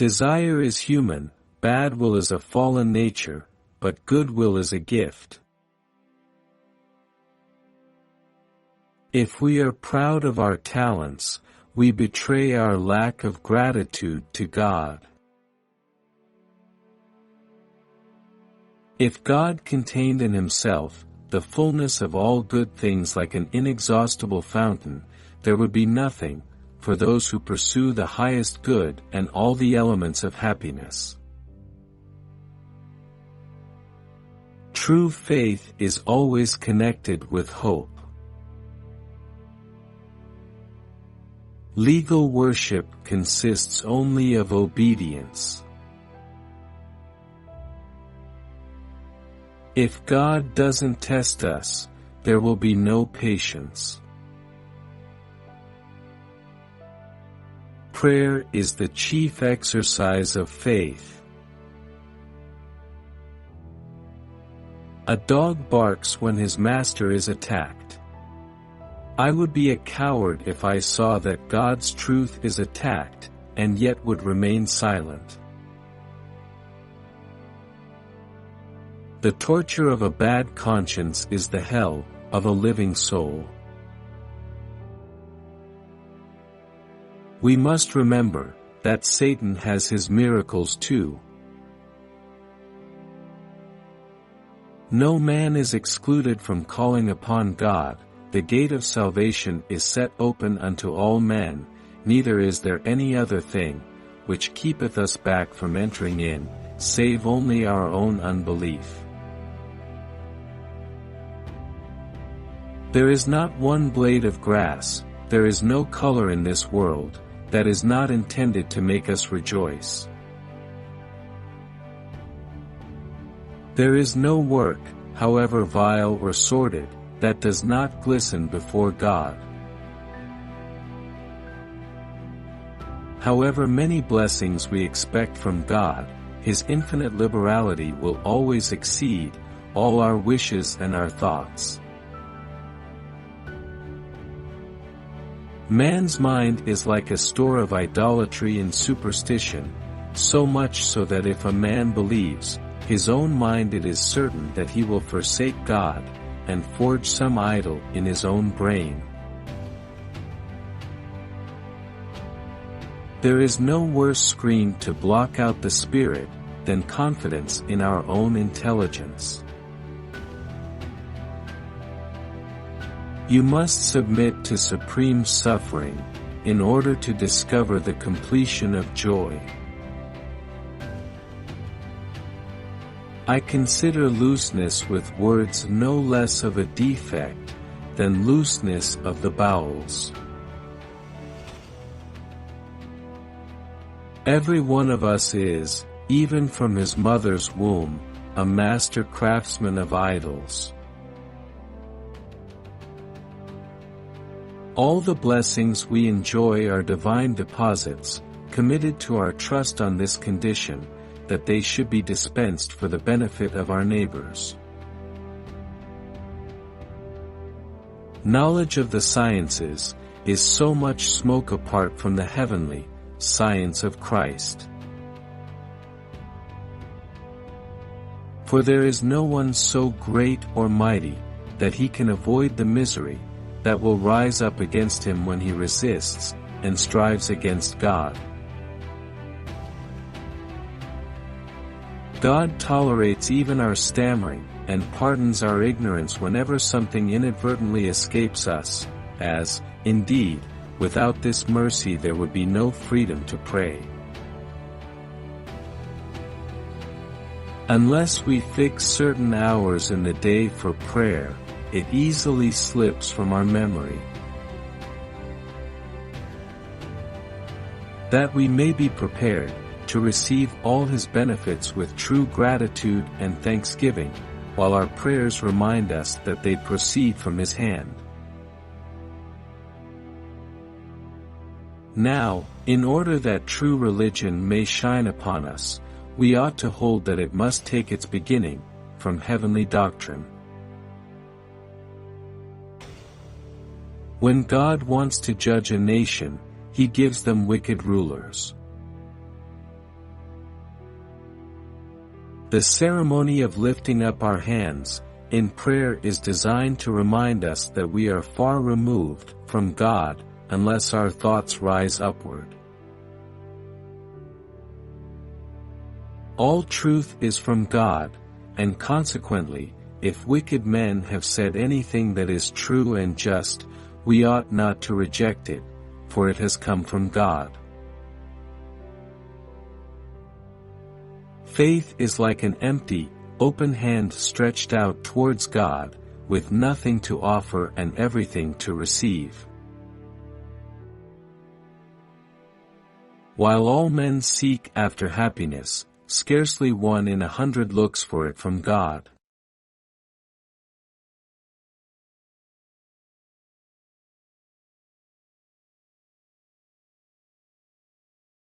Desire is human, bad will is a fallen nature, but good will is a gift. If we are proud of our talents, we betray our lack of gratitude to God. If God contained in himself the fullness of all good things like an inexhaustible fountain, there would be nothing, for those who pursue the highest good and all the elements of happiness. True faith is always connected with hope. Legal worship consists only of obedience. If God doesn't test us, there will be no patience. Prayer is the chief exercise of faith. A dog barks when his master is attacked. I would be a coward if I saw that God's truth is attacked, and yet would remain silent. The torture of a bad conscience is the hell of a living soul. We must remember that Satan has his miracles too. No man is excluded from calling upon God. The gate of salvation is set open unto all men, neither is there any other thing, which keepeth us back from entering in, save only our own unbelief. There is not one blade of grass, there is no color in this world, that is not intended to make us rejoice. There is no work, however vile or sordid, that does not glisten before God. However many blessings we expect from God, His infinite liberality will always exceed all our wishes and our thoughts. Man's mind is like a store of idolatry and superstition, so much so that if a man believes his own mind, it is certain that he will forsake God, and forge some idol in his own brain. There is no worse screen to block out the Spirit than confidence in our own intelligence. You must submit to supreme suffering, in order to discover the completion of joy. I consider looseness with words no less of a defect, than looseness of the bowels. Every one of us is, even from his mother's womb, a master craftsman of idols. All the blessings we enjoy are divine deposits, committed to our trust on this condition, that they should be dispensed for the benefit of our neighbors. Knowledge of the sciences is so much smoke apart from the heavenly science of Christ. For there is no one so great or mighty that he can avoid the misery that will rise up against him when he resists and strives against God. God tolerates even our stammering, and pardons our ignorance whenever something inadvertently escapes us, as, indeed, without this mercy there would be no freedom to pray. Unless we fix certain hours in the day for prayer, it easily slips from our memory. That we may be prepared to receive all His benefits with true gratitude and thanksgiving, while our prayers remind us that they proceed from His hand. Now, in order that true religion may shine upon us, we ought to hold that it must take its beginning from heavenly doctrine. When God wants to judge a nation, He gives them wicked rulers. The ceremony of lifting up our hands in prayer is designed to remind us that we are far removed from God unless our thoughts rise upward. All truth is from God, and consequently, if wicked men have said anything that is true and just, we ought not to reject it, for it has come from God. Faith is like an empty, open hand stretched out towards God, with nothing to offer and everything to receive. While all men seek after happiness, scarcely 1 in 100 looks for it from God.